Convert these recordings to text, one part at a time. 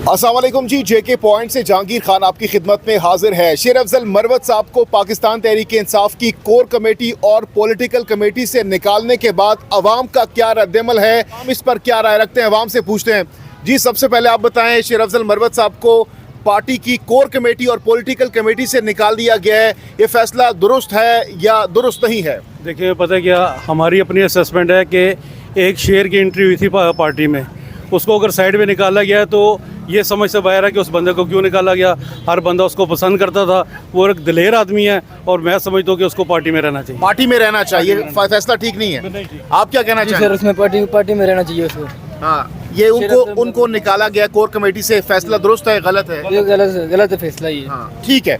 अस्सलाम वालेकुम जी, जेके पॉइंट से जहांगीर खान आपकी खिदमत में हाजिर है। शेर अफजल मरवत साहब को पाकिस्तान तहरीक इंसाफ की कोर कमेटी और पॉलिटिकल कमेटी से निकालने के बाद अवाम का क्या रद्दमल है, हम इस पर क्या राय रखते हैं, अवाम से पूछते हैं। जी, सबसे पहले आप बताएं, शेर अफजल मरवत साहब को पार्टी की कोर कमेटी और पॉलिटिकल कमेटी से निकाल दिया गया है, ये फैसला दुरुस्त है या दुरुस्त नहीं है? देखिए, पता है क्या, हमारी अपनी असेसमेंट है कि एक शेर की एंट्री हुई थी पार्टी में, उसको अगर साइड में निकाला गया तो ये समझ से बाहर है कि उस बंदे को क्यों निकाला गया। हर बंदा उसको पसंद करता था, वो एक दिलेर आदमी है और मैं समझता हूँ कि उसको पार्टी में रहना चाहिए। पार्टी में रहना चाहिए, फैसला ठीक नहीं है। आप क्या कहना चाहेंगे? सर, उसमें पार्टी में रहना चाहिए उसको। हाँ, ये उनको निकाला गया कोर कमेटी से, फैसला दुरुस्त है गलत है? ये गलत है फैसला ये। हाँ, ठीक है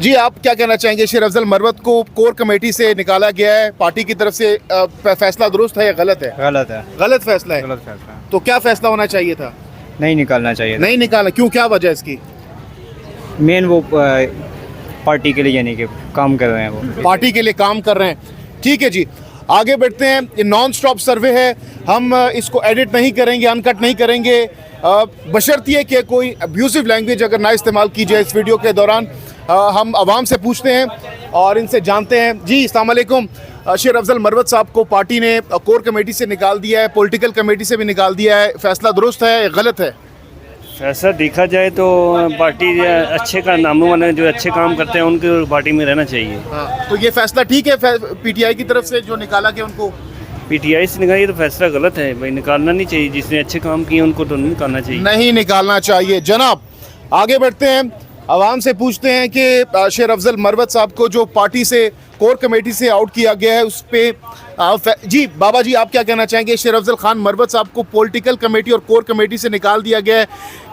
जी। आप क्या कहना चाहेंगे? शेर अफजल मरवत को कोर कमेटी से निकाला गया है, पार्टी की तरफ से फैसला दुरुस्त है या गलत है? गलत है। गलत फैसला है। गलत फैसला है। तो क्या फैसला होना चाहिए था? नहीं निकालना चाहिए था। नहीं निकाला, क्यों, क्या वजह इसकी? मेन वो पार्टी के लिए यानी कि काम कर रहे हैं, वो पार्टी के लिए काम कर रहे हैं। ठीक है जी, आगे बढ़ते हैं। ये नॉन स्टॉप सर्वे है, हम इसको एडिट नहीं करेंगे, अनकट नहीं करेंगे, बशर्तिए कि कोई अब्यूजिव लैंग्वेज अगर ना इस्तेमाल की जाए इस वीडियो के दौरान। हम आवाम से पूछते हैं और इनसे जानते हैं। जी, अस्सलाम वालेकुम। शेर अफजल मरवत साहब को पार्टी ने कोर कमेटी से निकाल दिया है, पॉलिटिकल कमेटी से भी निकाल दिया है, फैसला दुरुस्त है गलत है? फैसला देखा जाए तो पार्टी अच्छे का नामों वाले जो अच्छे काम करते हैं उनके पार्टी में रहना चाहिए। हाँ, तो ये फैसला ठीक है पीटीआई की तरफ से जो निकाला गया उनको? पीटीआई से निकालिए तो फैसला गलत है भाई, निकालना नहीं चाहिए। जिसने अच्छे काम किए उनको तो नहीं निकालना चाहिए। नहीं निकालना चाहिए। जनाब, आगे बढ़ते हैं, आवाम से पूछते हैं कि शेर अफजल मरवत साहब को जो पार्टी से कोर कमेटी से आउट किया गया है उस पे जी बाबा जी, आप क्या कहना चाहेंगे? शेर अफजल खान मरवत साहब को पॉलिटिकल कमेटी और कोर कमेटी से निकाल दिया गया है,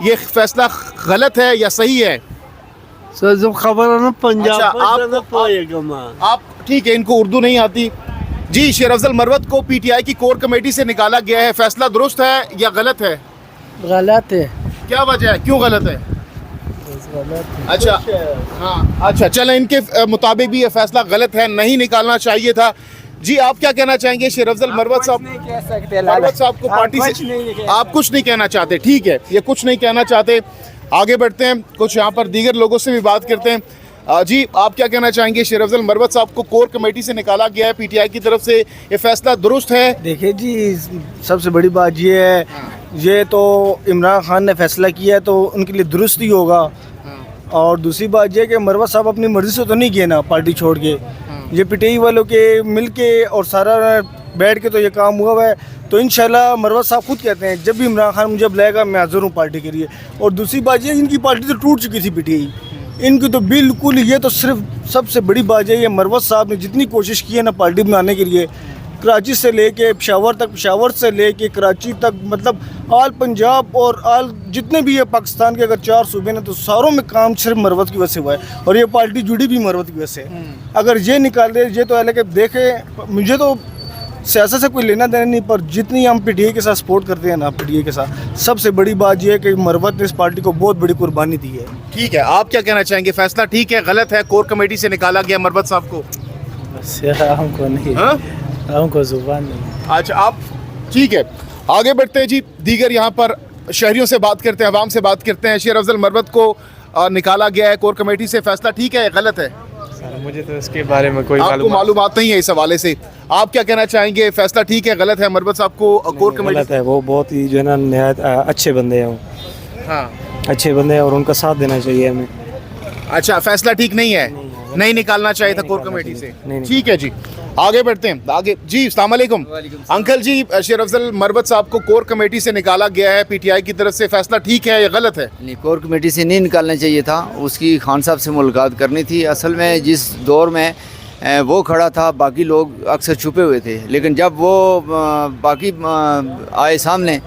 ये फैसला गलत है या सही है? सर, जब खबर है ना पंजाब आप ठीक है, इनको उर्दू नहीं आती। जी, शेर अफजल मरवत को पीटीआई की कोर कमेटी से निकाला गया है, फैसला दुरुस्त है या गलत है? गलत है। क्या वजह है, क्यों गलत है? अच्छा, हाँ, अच्छा, चलें, इनके मुताबिक भी ये फैसला गलत है, नहीं निकालना चाहिए था। जी, आप क्या कहना चाहेंगे? शेर अफजल मरवत साहब को पार्टी से आप कुछ नहीं कहना चाहते, ठीक है, ये कुछ नहीं कहना चाहते। आगे बढ़ते हैं, कुछ यहाँ पर दीगर लोगों से भी बात करते हैं। जी, आप क्या कहना चाहेंगे? शेर अफजल मरवत साहब को कोर कमेटी से निकाला गया है पीटीआई की तरफ से, ये फैसला दुरुस्त है? देखिए जी, सबसे बड़ी बात ये है, ये तो इमरान खान ने फैसला किया है तो उनके लिए दुरुस्त ही होगा। और दूसरी बात ये कि मरवत साहब अपनी मर्जी से तो नहीं गए ना पार्टी छोड़ के, ये पीटीआई वालों के मिल के और सारा बैठ के तो ये काम हुआ है। तो इंशाल्लाह मरवत साहब खुद कहते हैं जब भी इमरान खान मुझे बुलाएगा मैं हाजिर हूँ पार्टी के लिए। और दूसरी बात ये, इनकी पार्टी तो टूट चुकी थी पीटीआई, इनकी तो बिल्कुल, ये तो सिर्फ सबसे बड़ी बात है, ये मरवत साहब ने जितनी कोशिश की है ना पार्टी बनाने के लिए, कराची से लेके पेशावर तक, पेशावर से लेके कराची तक, मतलब आल पंजाब और आल जितने भी है पाकिस्तान के अगर 4 सूबे ने, तो सारों में काम सिर्फ मरवत की वजह से हुआ है। और ये पार्टी जुड़ी भी मरवत की वजह से। अगर ये निकाल दे, ये तो हालांकि देखे, मुझे तो सियासत से कोई लेना देना नहीं, पर जितनी हम पीटीआई के साथ सपोर्ट करते हैं ना, पीटीआई के साथ, सबसे बड़ी बात यह है कि मरवत ने इस पार्टी को बहुत बड़ी कुर्बानी दी है। ठीक है, आप क्या कहना चाहेंगे? फैसला ठीक है गलत है? कोर कमेटी से निकाला गया मरवत साहब को? हमको नहीं, हमको जुबान नहीं। अच्छा, आप ठीक है, आगे बढ़ते हैं जी। दीगर यहाँ पर शहरियों से बात करते हैं, आवाम से बात करते हैं। शेर अफजल मरवत को निकाला गया है कोर कमेटी से, फैसला ठीक है या गलत है? मुझे तो इसके बारे में कोई आपको मालूमात नहीं है इस हवाले से, आप क्या कहना चाहेंगे? फैसला ठीक है गलत है? मरवत साहब को कोर कमेटी गलत है, वो बहुत ही जो है ना निहायत अच्छे बंदे हैं वो। हाँ, अच्छे बंदे हैं और उनका साथ देना चाहिए हमें। अच्छा, फैसला ठीक नहीं है, नहीं निकालना चाहिए था कोर कमेटी से। ठीक है जी, आगे बढ़ते हैं। आगे जी, अस्सलाम वालेकुम अंकल जी, शेर अफजल मरवत साहब को कोर कमेटी से निकाला गया है पीटीआई की तरफ से, फैसला ठीक है या गलत है? नहीं, कोर कमेटी से नहीं निकालना चाहिए था, उसकी खान साहब से मुलाकात करनी थी। असल में जिस दौर में वो खड़ा था, बाकी लोग अक्सर छुपे हुए थे, लेकिन जब वो बाकी आए सामने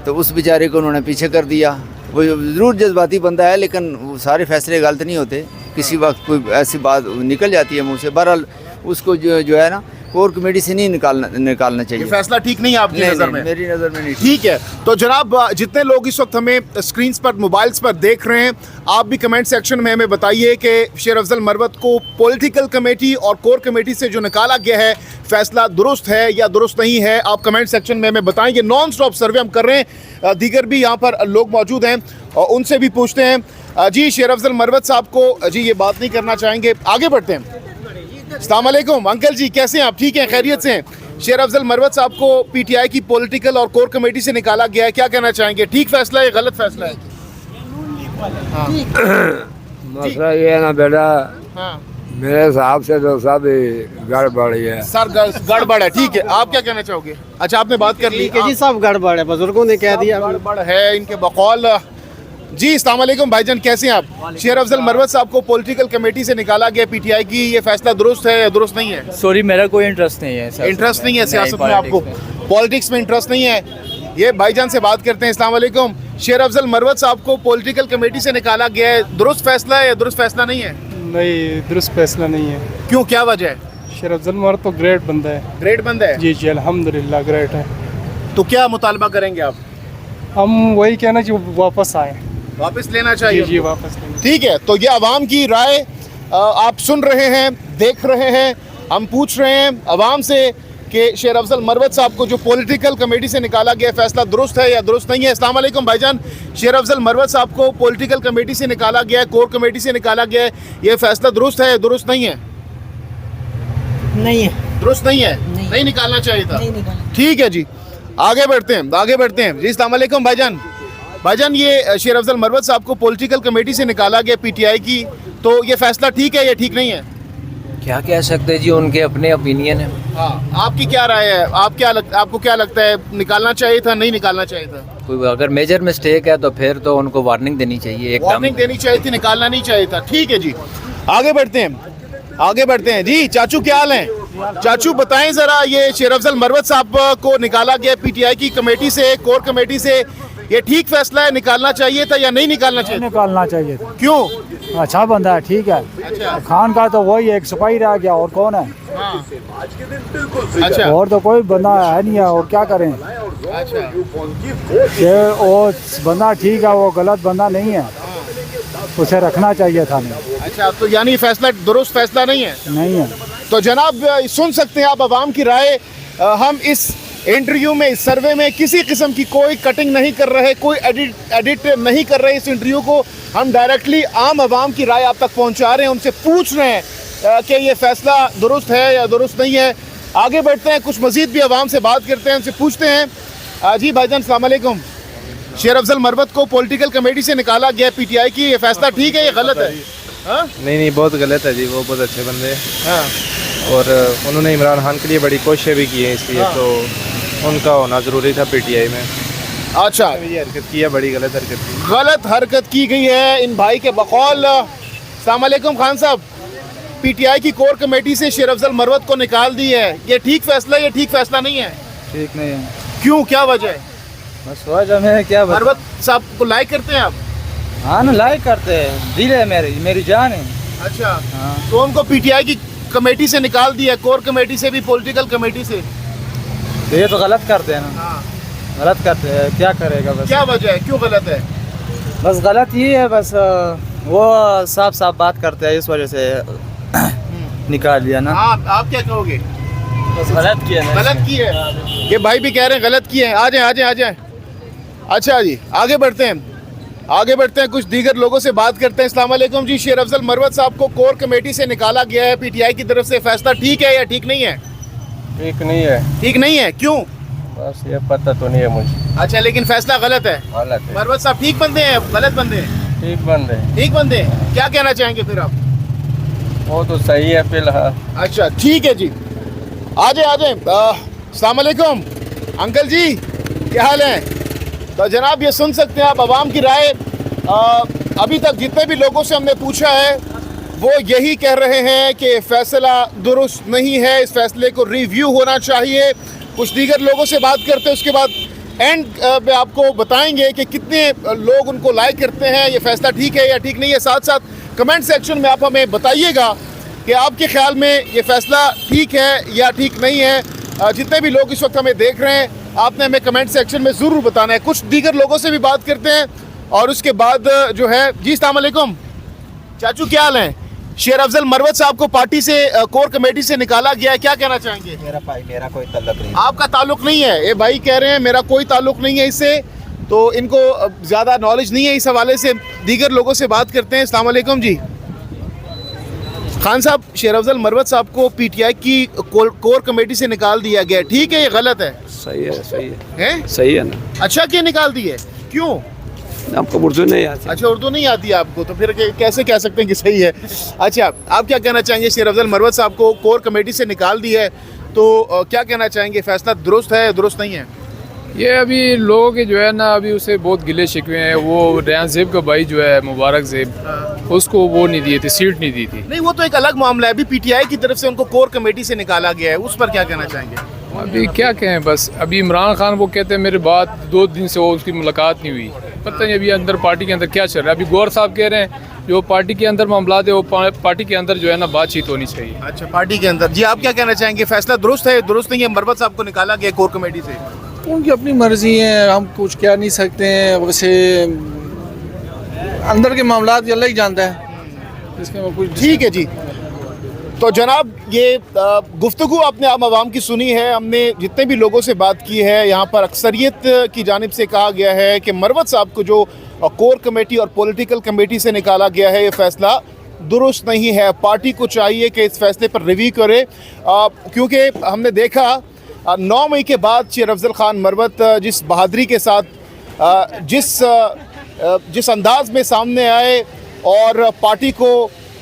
तो उस बेचारे को उन्होंने पीछे कर दिया। वो ज़रूर जज्बाती बंदा है, लेकिन वो सारे फैसले गलत नहीं होते, किसी वक्त कोई ऐसी बात निकल जाती है मुँह से। बहरहाल उसको जो है ना कोर कमेटी से नहीं निकालना ये चाहिए। फैसला ठीक नहीं है आपकी नहीं, नज़र नहीं, में? मेरी नज़र में नहीं। ठीक है, तो जनाब जितने लोग इस वक्त हमें स्क्रीन्स पर मोबाइल्स पर देख रहे हैं, आप भी कमेंट सेक्शन में हमें बताइए कि शेर अफजल मरवत को पॉलिटिकल कमेटी और कोर कमेटी से जो निकाला गया है फैसला दुरुस्त है या दुरुस्त नहीं है। आप कमेंट सेक्शन में हमें बताएंगे। नॉन स्टॉप सर्वे हम कर रहे हैं, दीगर भी यहाँ पर लोग मौजूद हैं और उनसे भी पूछते हैं। जी शेर अफजल मरवत साहब को जी ये बात नहीं करना चाहेंगे, आगे बढ़ते हैं। अस्सलाम वालेकुम अंकल जी, कैसे हैं आप? ठीक हैं, खैरियत से हैं? शेर अफजल मरवत साहब को पीटीआई की पॉलिटिकल और कोर कमेटी से निकाला गया है, क्या कहना चाहेंगे? ठीक फैसला है, गलत फैसला है? मसला ये है ना बेटा, हाँ मेरे हिसाब से तो सब गड़बड़ ही है। सर गड़बड़ है, ठीक है। आप क्या कहना चाहोगे? अच्छा आपने बात कर ली जी सब गड़बड़ है, बुजुर्गों ने कह दिया गड़बड़ है इनके बकौल। जी अस्सलाम वालेकुम भाईजान, कैसे हैं आप? शेर अफजल मरवत साहब को पॉलिटिकल कमेटी से निकाला गया पीटीआई की, ये फैसला दुरुस्त है या दुरुस्त नहीं है? सॉरी, मेरा कोई इंटरेस्ट नहीं है। इंटरेस्ट नहीं है सियासत में आपको? पॉलिटिक्स में इंटरेस्ट नहीं है? ये भाईजान से बात करते हैं। अस्सलाम वालेकुम, शेर अफजल मरवत साहब को पॉलिटिकल कमेटी से निकाला गया है, दुरुस्त फैसला है या दुरुस्त फैसला नहीं है? नहीं, दुरुस्त फैसला नहीं है। क्यों, क्या वजह है? शेर अफजल मरवत तो ग्रेट बंदा है। ग्रेट बंदा है? जी जी अल्हम्दुलिल्लाह ग्रेट है। तो क्या मुतालबा करेंगे आप? हम वही कहना चाहिए वापस आए। वापस लेना जी चाहिए? जी वापस लेना। ठीक है, तो ये आवाम की राय आप सुन रहे हैं, देख रहे हैं। हम पूछ रहे हैं आवाम से कि शेर अफजल मरवत साहब को जो पॉलिटिकल कमेटी से निकाला गया फैसला दुरुस्त है या दुरुस्त नहीं है। अस्सलाम वालेकुम भाईजान, शेर अफजल मरवत साहब को पॉलिटिकल कमेटी से निकाला गया है, कोर कमेटी से निकाला गया है, ये फैसला दुरुस्त है या दुरुस्त नहीं है? नहीं है, दुरुस्त नहीं है? नहीं निकालना चाहिए था? ठीक है जी, आगे बढ़ते हैं, आगे बढ़ते हैं। जी अस्सलाम वालेकुम भाईजान, भाईजान ये शेर अफजल मरवत साहब को पॉलिटिकल कमेटी से निकाला गया पीटीआई की, तो ये फैसला ठीक है या ठीक नहीं है? क्या कह सकते जी, उनके अपने ओपिनियन है। हाँ, आपकी क्या राय है? आपको क्या लगता है, निकालना चाहिए था, नहीं निकालना चाहिए था? कोई अगर मेजर मिस्टेक है तो फिर तो उनको वार्निंग देनी चाहिए, एकदम वार्निंग देनी चाहिए थी, निकालना नहीं चाहिए था। ठीक है जी, आगे बढ़ते हैं, आगे बढ़ते हैं। जी चाचू क्या हाल है? चाचू बताएं जरा, ये शेर अफजल मरवत साहब को निकाला गया पीटीआई की कमेटी से, कोर कमेटी से, ये ठीक फैसला है, निकालना चाहिए था या नहीं निकालना चाहिए? निकालना चाहिए था। क्यों? अच्छा बंदा है, ठीक है। अच्छा खान का तो वही एक सिपाही रह गया, और कौन है? हाँ। अच्छा और तो कोई बंदा है नहीं है, और क्या करें? अच्छा ये वो बंदा ठीक है, वो गलत बंदा नहीं है, उसे रखना चाहिए था। नहीं, अच्छा, तो यानी फैसला दुरुस्त फैसला नहीं है? नहीं है। तो जनाब सुन सकते हैं आप आवाम की राय। हम इस इंटरव्यू में, इस सर्वे में किसी किस्म की कोई कटिंग नहीं कर रहे, कोई एडिट नहीं कर रहे। इस इंटरव्यू को हम डायरेक्टली आम आवाम की राय आप तक पहुंचा रहे हैं, उनसे पूछ रहे हैं कि ये फैसला दुरुस्त है या दुरुस्त नहीं है। आगे बढ़ते हैं, कुछ मजीद भी आवाम से बात करते हैं, उनसे पूछते हैं। जी भाईजान अस्सलाम वालेकुम, शेर अफजल मरवत को पॉलिटिकल कमेटी से निकाला गया पीटीआई की, ये फैसला ठीक है या गलत है? हाँ? नहीं, बहुत गलत है जी, वो बहुत अच्छे बंदे हैं हाँ। और उन्होंने इमरान खान के लिए बड़ी कोशिशें भी की हैं, इसलिए तो उनका होना ज़रूरी था पीटीआई में। अच्छा, ये हरकत की है, बड़ी गलत हरकत की। गलत हरकत की गई है इन भाई के बकौल। अस्सलाम वालेकुम खान साहब, पीटीआई की कोर कमेटी से शेर अफजल मरवत को निकाल दी है, ये ठीक फैसला है या ठीक फैसला नहीं है? ठीक नहीं है। क्यों, क्या वजह है? बस वजह में क्या मरवत साहब को लाइक करते हैं आप? हाँ ना, लाइक करते हैं, दिल है मेरी जान है। अच्छा, तो उनको पीटीआई की कमेटी से निकाल दिया, कोर कमेटी से भी, पॉलिटिकल कमेटी से। तो ये तो गलत करते हैं ना। हाँ। गलत करते हैं, क्या करेगा? बस क्या वजह है, क्यों गलत है? बस गलत ये है, बस वो साफ साफ बात करते हैं, इस वजह से निकाल दिया ना। हाँ, आप क्या कहोगे? बस गलत किया ना। गलत की है, ये भाई भी कह रहे हैं गलत की है। आ जाए, आ जाए, आ जाए। अच्छा जी, आगे बढ़ते हैं, आगे बढ़ते हैं, कुछ दीगर लोगों से बात करते हैं। अस्सलाम वालेकुम जी, शेर अफजल मरवत साहब को कोर कमेटी से निकाला गया है पीटीआई की तरफ से, फैसला ठीक है या ठीक नहीं है? ठीक नहीं है। ठीक नहीं है, क्यों? बस ये पता तो नहीं है मुझे। अच्छा, लेकिन फैसला गलत है? गलत है। मरवत साहब ठीक बंदे हैं, गलत बंदे हैं? ठीक बंदे, ठीक बंदे हैं। क्या कहना चाहेंगे फिर आप? वो तो सही है फिलहाल। अच्छा ठीक है जी, आ जाए, आ जाए। अस्सलाम वालेकुम अंकल जी, क्या हाल है? तो जनाब ये सुन सकते हैं आप आवाम की राय। अभी तक जितने भी लोगों से हमने पूछा है वो यही कह रहे हैं कि फ़ैसला दुरुस्त नहीं है, इस फैसले को रिव्यू होना चाहिए। कुछ दीगर लोगों से बात करते हैं, उसके बाद एंड में आपको बताएंगे कि कितने लोग उनको लाइक करते हैं, ये फैसला ठीक है या ठीक नहीं है। साथ साथ कमेंट सेक्शन में आप हमें बताइएगा कि आपके ख्याल में ये फैसला ठीक है या ठीक नहीं है। जितने भी लोग इस वक्त हमें देख रहे हैं, आपने हमें कमेंट सेक्शन में ज़रूर बताना है। कुछ दीगर लोगों से भी बात करते हैं और उसके बाद जो है। जी अस्सलाम वालेकुम चाचू, क्या हाल है? शेर अफजल मरवत साहब को पार्टी से कोर कमेटी से निकाला गया है, क्या कहना चाहेंगे? मेरा कोई ताल्लुक नहीं। आपका ताल्लुक नहीं है? ये भाई कह रहे हैं मेरा कोई ताल्लुक नहीं है इससे, तो इनको ज़्यादा नॉलेज नहीं है इस हवाले से। दीगर लोगों से बात करते हैं। अस्सलाम वालेकुम जी। खान साहब, शेर अफजल मरवत साहब को पीटीआई की कोर कमेटी से निकाल दिया गया, ठीक है या गलत है? सही है, सही है, हैं? सही है ना। अच्छा, क्या निकाल दी है? क्यों? आपको उर्दू नहीं आती? अच्छा, उर्दू नहीं आती है आपको, तो फिर कैसे कह सकते हैं कि सही है? अच्छा, आप क्या कहना चाहेंगे? शेर अफजल मरवत साहब को कोर कमेटी से निकाल दी है, तो क्या कहना चाहेंगे? फैसला दुरुस्त है, दुरुस्त नहीं है? ये अभी लोगों के जो है ना, अभी उसे बहुत गिले शिकवे हैं। वो रेयान ज़ेब का भाई जो है, मुबारक ज़ेब, उसको वो नहीं दिए थे, सीट नहीं दी थी। नहीं, वो तो एक अलग मामला है। अभी पीटीआई की तरफ से उनको कोर कमेटी से निकाला गया है, उस पर क्या कहना चाहेंगे? अभी क्या कहें, बस अभी इमरान खान वो कहते हैं मेरे बात 2 दिन से वो उसकी मुलाकात नहीं हुई। पता नहीं अभी अंदर पार्टी के अंदर क्या चल रहा है। अभी गौर साहब कह रहे हैं जो पार्टी के अंदर मामला है, वो पार्टी के अंदर जो है ना बातचीत होनी चाहिए। अच्छा, पार्टी के अंदर। जी, आप क्या कहना चाहेंगे? फैसला दुरुस्त है, दुरुस्त नहीं है? मरवत साहब को निकाला गया कोर कमेटी से। उनकी अपनी मर्जी है, हम कुछ कह नहीं सकते हैं। वैसे अंदर के मामला अल्लाह ही जानता है, इसके कुछ। ठीक है जी। तो जनाब, ये गुफ्तगू आपने आम आवाम की सुनी है। हमने जितने भी लोगों से बात की है, यहाँ पर अक्सरियत की जानिब से कहा गया है कि मरवत साहब को जो कोर कमेटी और पॉलिटिकल कमेटी से निकाला गया है, ये फ़ैसला दुरुस्त नहीं है। पार्टी को चाहिए कि इस फैसले पर रिव्यू करे, क्योंकि हमने देखा 9 मई के बाद शेर अफजल खान मरवत जिस बहादुरी के साथ जिस अंदाज में सामने आए और पार्टी को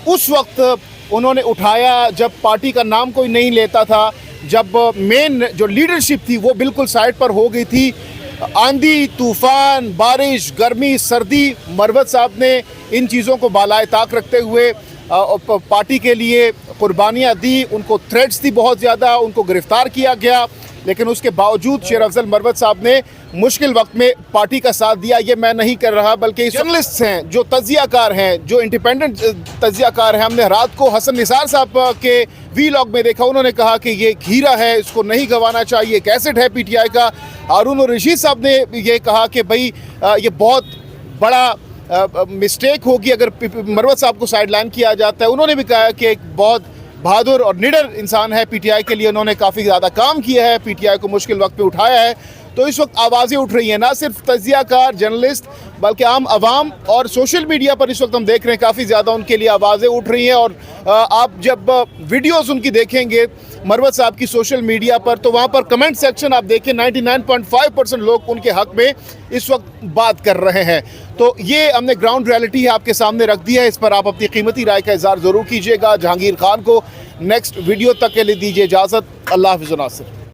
उस वक्त उन्होंने उठाया जब पार्टी का नाम कोई नहीं लेता था, जब मेन जो लीडरशिप थी वो बिल्कुल साइड पर हो गई थी। आंधी, तूफ़ान, बारिश, गर्मी, सर्दी, मरवत साहब ने इन चीज़ों को बालाए ताक रखते हुए पार्टी के लिए कुर्बानियाँ दी। उनको थ्रेट्स थी बहुत ज़्यादा, उनको गिरफ़्तार किया गया, लेकिन उसके बावजूद शेर अफजल मरवत साहब ने मुश्किल वक्त में पार्टी का साथ दिया। ये मैं नहीं कर रहा, बल्कि जर्नलिस्ट हैं, जो तज्जियाकार हैं, जो इंडिपेंडेंट तज्जियाकार हैं। हमने रात को हसन निसार साहब के वीलॉग में देखा, उन्होंने कहा कि ये हीरा है, इसको नहीं गंवाना चाहिए, कैसेट है पीटीआई का। हारून और रशीद साहब ने ये कहा कि भाई ये बहुत बड़ा मिस्टेक होगी अगर मरवत साहब को साइडलाइन किया जाता है। उन्होंने भी कहा कि एक बहुत बहादुर और निडर इंसान है पीटीआई के लिए, उन्होंने काफ़ी ज़्यादा काम किया है, पीटीआई को मुश्किल वक्त पे उठाया है। तो इस वक्त आवाज़ें उठ रही हैं, ना सिर्फ तज्जियाकार जर्नलिस्ट बल्कि आम आवाम और सोशल मीडिया पर इस वक्त हम देख रहे हैं काफ़ी ज़्यादा उनके लिए आवाज़ें उठ रही हैं। और आप जब वीडियोस उनकी देखेंगे मरवत साहब की सोशल मीडिया पर, तो वहाँ पर कमेंट सेक्शन आप देखें 99.5% लोग उनके हक़ में इस वक्त बात कर रहे हैं। तो ये हमने ग्राउंड रियलिटी आपके सामने रख दी है, इस पर आप अपनी कीमती राय का इज़हार ज़रूर कीजिएगा। जहांगीर खान को नेक्स्ट वीडियो तक के लिए दीजिए इजाज़त। अल्लाह हाफ़िज़ नासिर।